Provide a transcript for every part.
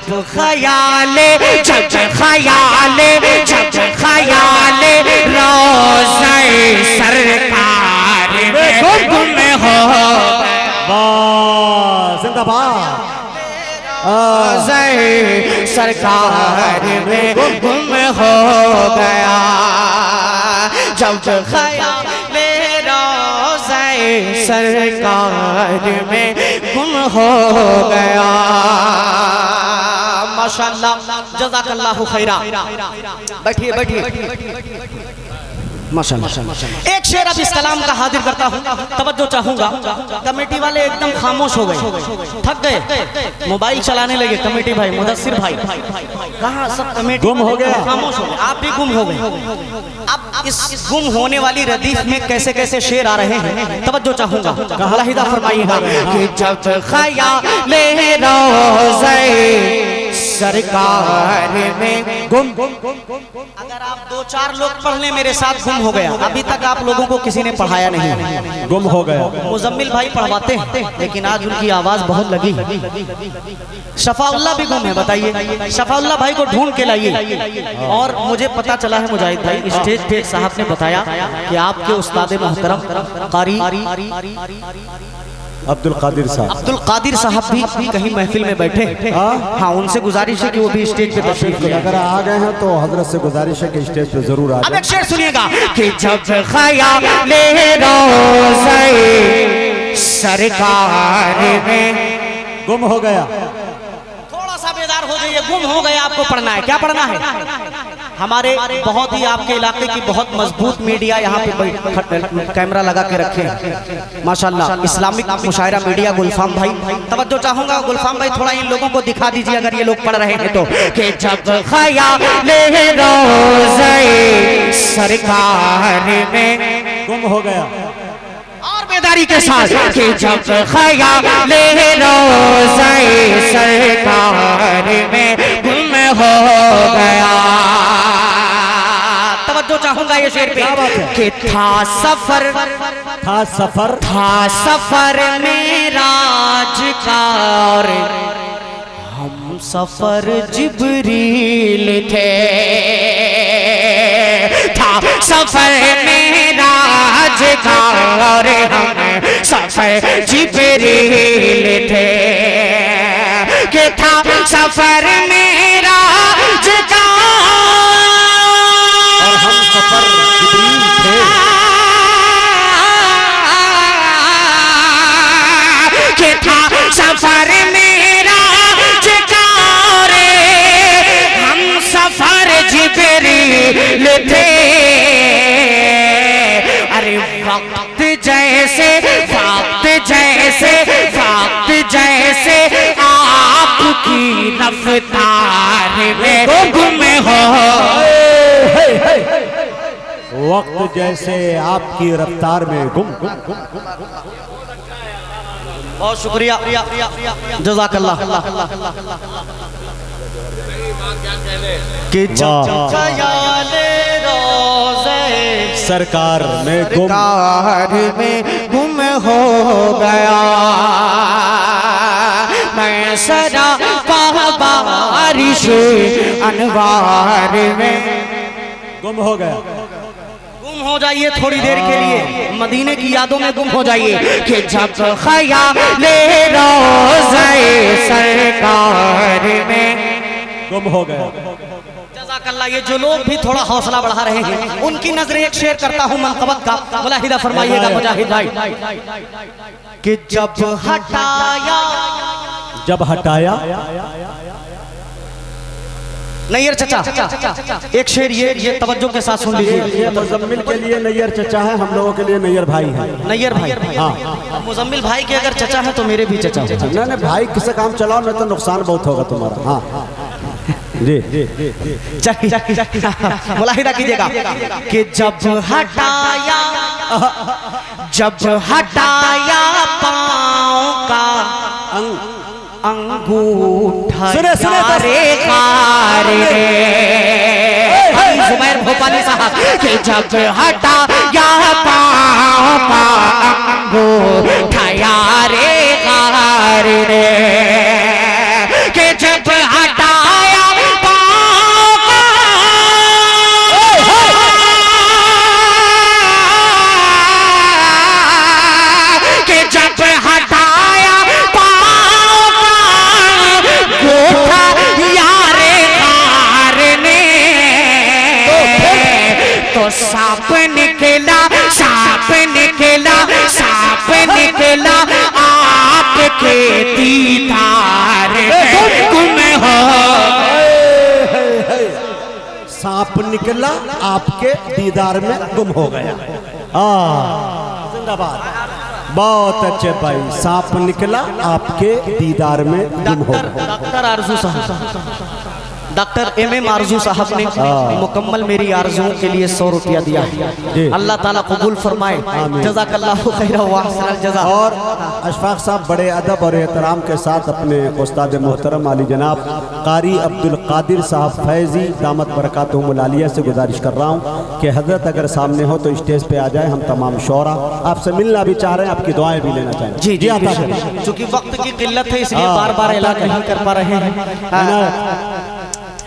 ख्याले रोज़े सरकार में गुम हो जिंदाबाद रोज़े सरकार में गुम हो गया। जब ख्याले रोज़े सरकार में गुम हो गया। माशाअल्लाह जज़ाकल्लाहु खैरा। बैठिए बैठिए माशाअल्लाह। एक शेर अब इस कलाम का हाजिर करता हूँ, तवज्जो चाहूंगा। कमेटी वाले एकदम खामोश हो गए, थक गए, मोबाइल चलाने लगे। कमेटी भाई, मुदस्सिर भाई, कहाँ सब कमेटी गुम हो गया, खामोश हो गए, आप भी गुम हो गए। अब इस गुम होने वाली रदीफ में कैसे कैसे शेर आ रहे हैं, तवज्जो चाहूंगा, मुलाहिदा फरमाइएगा कि जब ख्याले रोज़े सरकार में गुम। अगर आप दो चार लोग पढ़ लें मेरे साथ, गुम हो गया। अभी तक आप लोगों को किसी ने पढ़ाया नहीं, गुम हो गया। मुजम्मिल भाई पढ़वाते हैं, लेकिन आज उनकी आवाज बहुत लगी। शफाउल्लाह भी गुम है, बताइए। शफाउल्लाह भाई को ढूंढ के लाइए। और मुझे पता चला है मुजाहिद भाई, स्टेज पे एक साहब ने बताया कि आपके उस्ताद मोहतरम कारी अब्दुल कादिर साहब भी कहीं महफिल में बैठे। हाँ, उनसे गुजारिश है कि वो भी स्टेज पे तशरीफ ले। अगर आ गए हैं तो हजरत से गुजारिश है कि स्टेज पे जरूर आ जाए। अब एक शेर सुनिएगा कि जब ख्याले रोज़े सरकार में गुम हो गया। थोड़ा सा बेदार हो जाइए। गुम हो गया, आपको पढ़ना है। क्या पढ़ना है? हमारे बहुत ही आपके इलाके की बहुत मजबूत मीडिया यहाँ पे कैमरा लगा के रखे हैं माशाल्लाह। इस्लामिक मुशायरा मीडिया गुलफाम भाई, तवज्जो चाहूंगा। गुलफाम भाई थोड़ा इन लोगों को दिखा दीजिए अगर ये लोग पढ़ रहे हैं तो। कि जब ख्याले रोज़े सरकार में गुम हो गया। और बेदारी के साथ कि जब ख्याले रोज़े सरकार में गुम हो गया। तवज्जो चाहूंगा ये शेर पे कि था सफर मेराज का और हम सफर जिब्रील थे। था सफर मेराज का और हम सफर जिब्रील थे। कि था सफर मेराज का और हम सफर जिब्रील थे। कि था सफर मेराज का रे हम सफर जिब्रील थे। अरे वक्त जैसे आपकी रफ्तार में गुम हो। वक्त जैसे आपकी रफ्तार में गुम। बहुत शुक्रिया, जज़ाकल्लाह। कि जब ख्याले रोज़े सरकार में गुम हो गया। मैं सदा बारिश अनवार में गुम हो गया। गुम हो जाइए थोड़ी देर के लिए, मदीने की यादों में गुम हो जाइए। कि जब ख्याले रोज़े सरकार में गुम हो गया। जज़ाकल्लाह। ये जो लोग भी थोड़ा हौसला बढ़ा रहे हैं उनकी नजरें एक शेर करता हूँ मनक़बत का, मुलाहिदा फरमाइएगा मुजाहिद भाई। कि जब हटाया नैयर चचा, एक शेर ये तवज्जो के साथ सुन लीजिए। ये मुजम्मिल के लिए नैयर चचा है, हम लोगों के लिए नैयर भाई है। नैयर भाई, हाँ। मुजम्मिल भाई के अगर चचा है तो मेरे भी चचा। नहीं भाई, किसे काम चलाओ नहीं तो नुकसान बहुत होगा तुम्हारा। हाँ जी, मुलाहिदा कीजिएगा कि जब हटाया पाँव का अंगूठा जुबैर भोपाली साहब कि जब हटाया पाँव का अंगूठा रे कि जब हटा दीदार में गुम हो। सांप निकला आपके दीदार में गुम हो गया। जिंदाबाद, बहुत अच्छे भाई। सांप निकला आपके दीदार में गुम हो गया। डॉक्टर आरजू साहब, डॉक्टर MM आरजू साहब ने मुकम्मल मेरी आरजुओं के लिए 100 रुपया दिया है। अल्लाह ताला कबूल फरमाए, जज़ाकल्लाहु खैरा व अहसनल जज़ा। और अशफाक साहब बड़े अदब और एहतराम के साथ अपने उस्ताद मोहतरम आली जनाब कारी अब्दुल कादिर साहब फैज़ी दामत बरकातुहुमुल आलिया से गुजारिश कर रहा हूँ कि हजरत अगर सामने हो तो स्टेज पे आ जाए। हम तमाम शौरा आपसे मिलना भी चाह रहे हैं, आपकी दुआएं भी लेना चाहें। जी आता है, चूँकि वक्त की किल्लत है इसलिए बार बार ऐलान नहीं कर पा रहे हैं।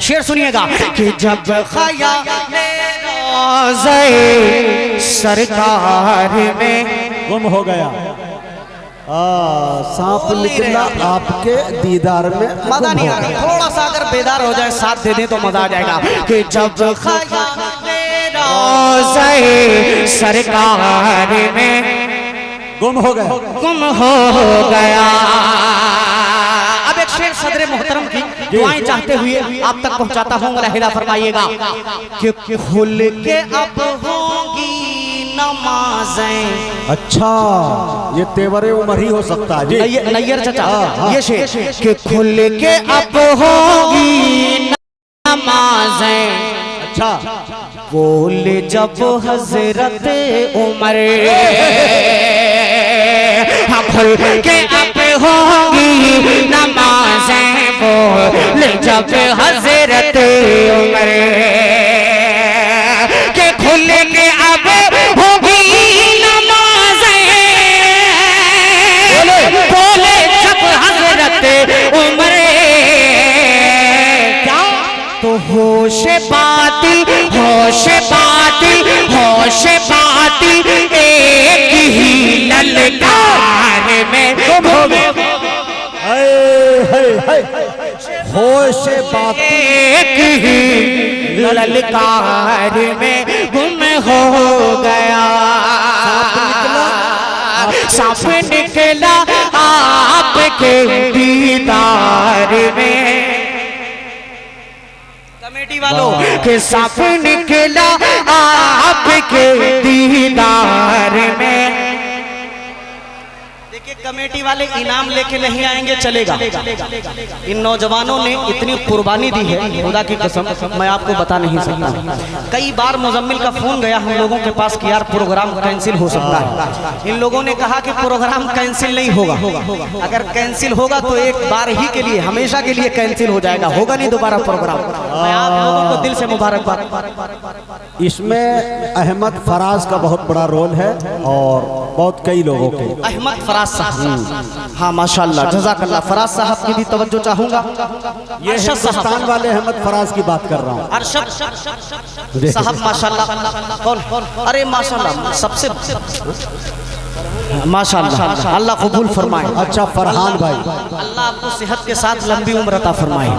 शेर सुनिएगा कि जब ख़याले रोज़े सरकार में गुम हो गया, सांप निकला आपके दीदार में। मजा नहीं आ रहा, थोड़ा सा अगर बेदार हो जाए, साथ दे दे तो मजा आ जाएगा। कि जब ख़याले रोज़े सरकार में गुम हो गया, गुम हो गया। अब एक शेर सदर मोहतरम की दुआएं चाहते हुए आप तक पहुंचाता हूँ, मुलाहिदा फरमाइएगा कि खुल के अब होंगी नमाजें। अच्छा, ये तेवरे उमर ही हो सकता है। नैयर चाचा, ये शेर कि खुल के अब होंगी नमाजें। अच्छा, बोले जब हजरत उमर, खुल के अब होंगी नमाजें। बोले जब हजरत उमर के खुल के अब होगी नमाजें। बोले जब हजरत उमर तो होश बातिल, होश बातिल, होश बातिल एक ही ललकार में गुम हो गया। होश बातिल एक ही ललकार में गुम हो गया। सांप निकला आपके दीदार में। कमेटी वालों के सांप निकला आपके दीदार में। देखिए कमेटी वाले इनाम लेके नहीं आएंगे, चलेगा। इन नौजवानों ने इतनी कुर्बानी दी है, खुदा की कसम मैं आपको बता नहीं सकता। कई बार मुजम्मिल का फोन गया हम लोगों के पास कि यार प्रोग्राम कैंसिल हो सकता है। इन लोगों ने कहा कि प्रोग्राम कैंसिल नहीं होगा, अगर कैंसिल होगा तो एक बार ही के लिए, हमेशा के लिए कैंसिल हो जाएगा, होगा नहीं दोबारा प्रोग्राम। मैं आप लोगों को दिल से मुबारकबाद। इसमें अहमद फराज का बहुत बड़ा रोल है और बहुत कई लोगों के। अहमद फराज साहब, हाँ माशाल्लाह, जज़ाकल्लाह। फराज साहब की भी तवज्जो चाहूंगा। ये हिंदुस्तान वाले अहमद फराज की बात कर रहा हूँ। अरशद साहब माशाल्लाह। कौन? अरे माशाल्लाह, सबसे माशाल्लाह, अल्लाह कबूल फरमाए। अच्छा फरहान भाई, अल्लाह आपको सेहत के साथ लंबी उम्र अता फरमाए।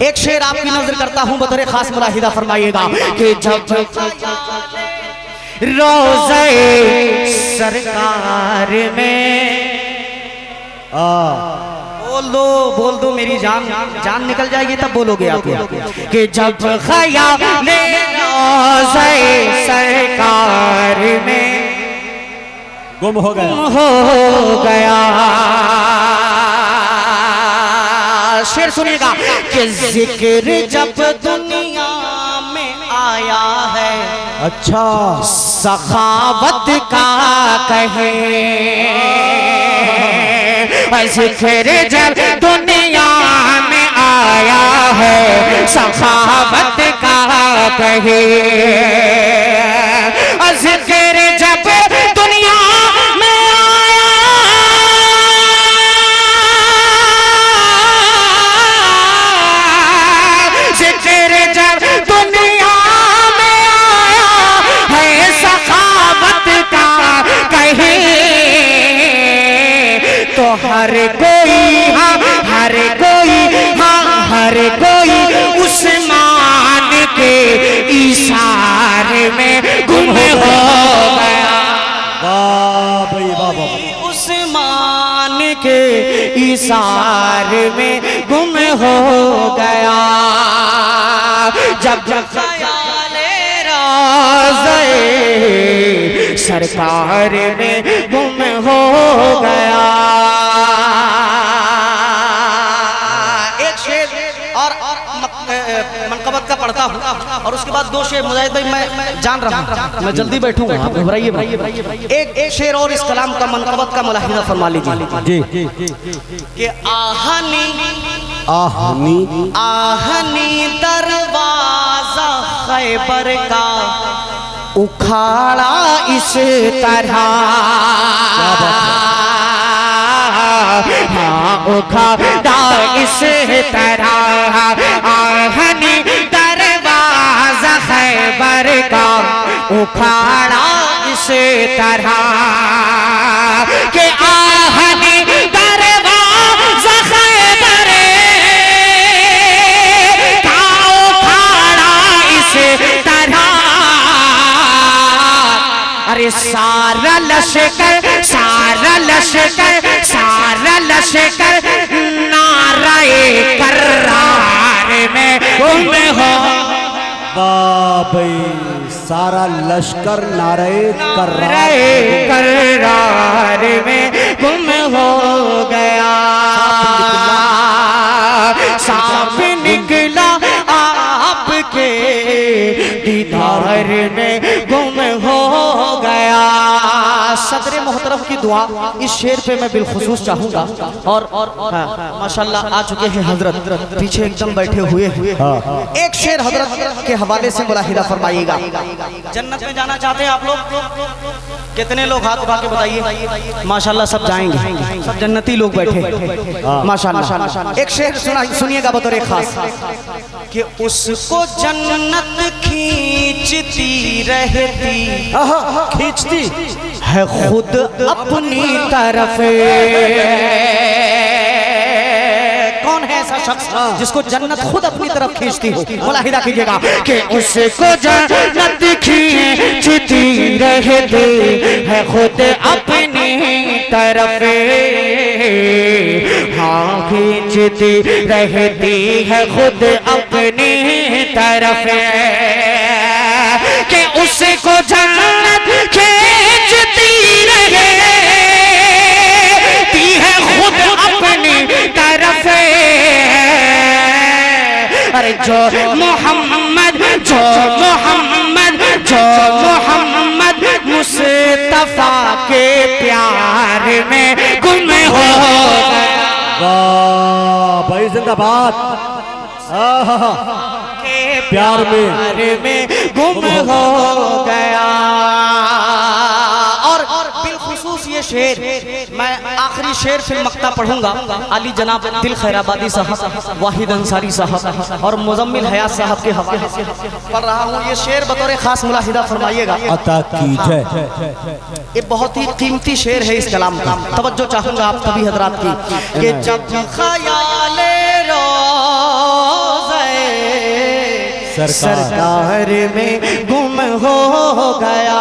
एक शेर आपकी नजर करता हूँ, बतौर खास मुलाहिदा फरमाइएगा कि जब रोज़े सरकार में बोल दो मेरी जान निकल जाएगी, तब बोलोगे आप कि जब ख़याले रोज़े सरकार में गुम हो गया। शेर सुनिएगा कि जिक्र जब दुनिया में आया है, अच्छा सखावत का कहे। जिक्र जब दुनिया में आया है, सखावत का कहे। जिक्र जब दुनिया में आया, जिक्र जब दुनिया में आया है, सखावत का कहे। तो हर कोई, हाँ हर कोई, हाँ हर कोई उस्मान के इशारे में गुम हो गया। वाह भाई वाह वाह। उस्मान के इशारे में गुम हो गया। जब जब ख्याले राज़े सरकार में गुम हो गया। एक शेर और मनकबत का पढ़ता हूँ और उसके बाद दो शेर। मुजाहिद भाई मैं जान रहा हूँ मैं जल्दी बैठूंगा, आप घबराइए। एक शेर और इस कलाम का मनकबत का मुलाहिजा फरमा लीजिए जी कि आहनी आहनी आहनी दरवाजा खैबर का उखाड़ा इस तरह, हाँ उखाड़ा इस तरह। आहनी दरवाजा खैबर का उखाड़ा इस तरह के आहनी दरवाजा खैबर का उखाड़ा इस तरह। अरे सारा लश्कर नारे कर्रार में गुम हो। भाई सारा लश्कर नारे कर्रार में गुम हो गया। सांप निकला आपके दीदार में गुम हो गया। सदर मोहतरम की दुआ इस शेर पे मैं बिलखुसूस चाहूंगा। और माशाल्लाह आ चुके हैं हजरत, पीछे एकदम बैठे हुए हैं। एक शेर हजरत के हवाले से मुलाहिजा फरमाइएगा। जन्नत में जाना चाहते हैं आप लोग? कितने लोग हाथ उठा के बताइए। माशाल्लाह सब जाएंगे, सब जन्नती लोग बैठे माशाल्लाह। एक शेर सुनिएगा बतौर खास कि उसको जन्नत खींचती रहती, खींचती है खुद अपनी तरफ। कौन है ऐसा शख्स जिसको जन्नत खुद अपनी तरफ खींचती हो? मुलाहिजा कीजिएगा कि उसको जन्नत खींचती रहती है खुद अपनी तरफ। हाँ खींचती रहती है खुद अपनी तरफ कि उसको जन्नत खींचती रहती है खुद अपनी तरफ। अरे जो मोहम्मद मुस्तफा के प्यार में गुम हो गया। वाह भाई जिंदाबाद। प्यार में गुम हो गया। और बिलखुसूस ये शेर मैं आखिरी शेर फिर मक्ता पढ़ूंगा। अली जनाब दिल खैराबादी साहब, वाहिद अंसारी साहब और मुजम्मिल हयात साहब के हवाले से पढ़ रहा हूँ। ये शेर बतौर खास मुलाहिजा फरमाइएगा। अता कीजिए। ये बहुत ही कीमती शेर है इस कलाम का। तवज्जो चाहूंगा आप सभी हजरात की कि जब ख्याले सरकार में गुम हो गया।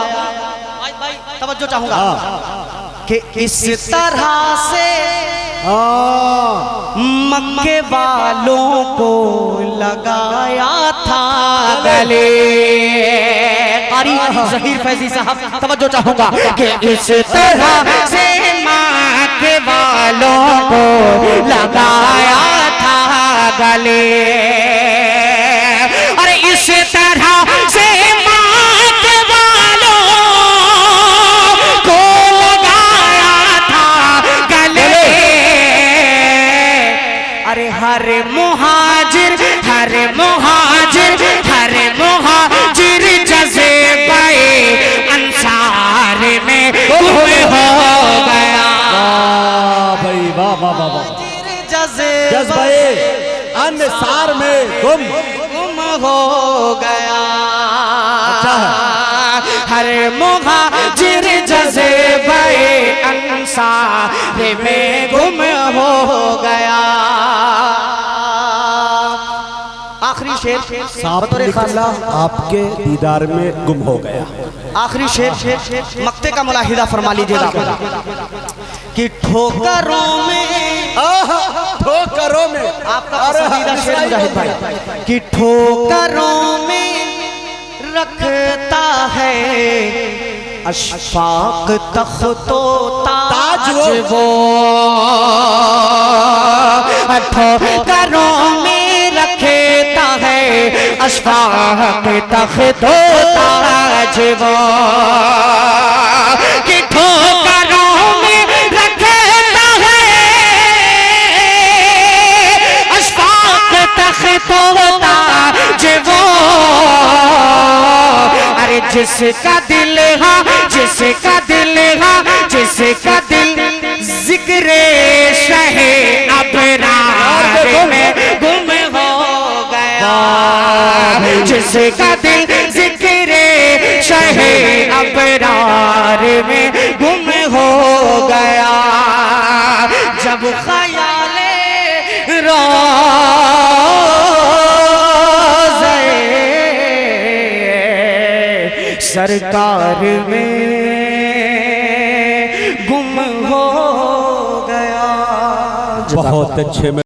तवज्जो चाहूंगा कि इस तरह से मक्के वालों को लगाया था गले। कारी ज़हीर फैजी साहब तवज्जो चाहूंगा कि इस तरह से मक्के वालों को लगाया था गले। अरे इस तरह से मक्के वालों को लगाया था गले। अरे हर मुहाजिर जज़्बे अंसार में गुम हो गया। भाई वाह वाह वाह वाह। जज़्बे अंसार में गुम हो गया। अच्छा है। हर मुहाजिर जज़्बे अंसार में गुम हो गया। आखिरी शेर सांप निकला आपके दीदार में गुम हो गया। आखिरी शेर मक्ते का मुलाहिजा फरमा लीजिएगा कि ठोकरों में, ठोकरों में आपका पसंदीदा शेर मुजाहिद भाई, कि ठोकरों में रखता है अशफाक तख्तो ताज वो, ठोकरों में रखता है अशफाक तख्तो ताज वो, कि ठोकरों में रखता है अशफाक तख्तो ताज वो। अरे जिसका दिल हाँ, जिसका दिल हाँ, जिसका दिल जिक्रे शहे अबरार में गुम हो गया, जिसका दिल जिक्रे शहे अबरार में गुम हो गया। जब ख्याले सरकार में गुम हो गया। बहुत अच्छे में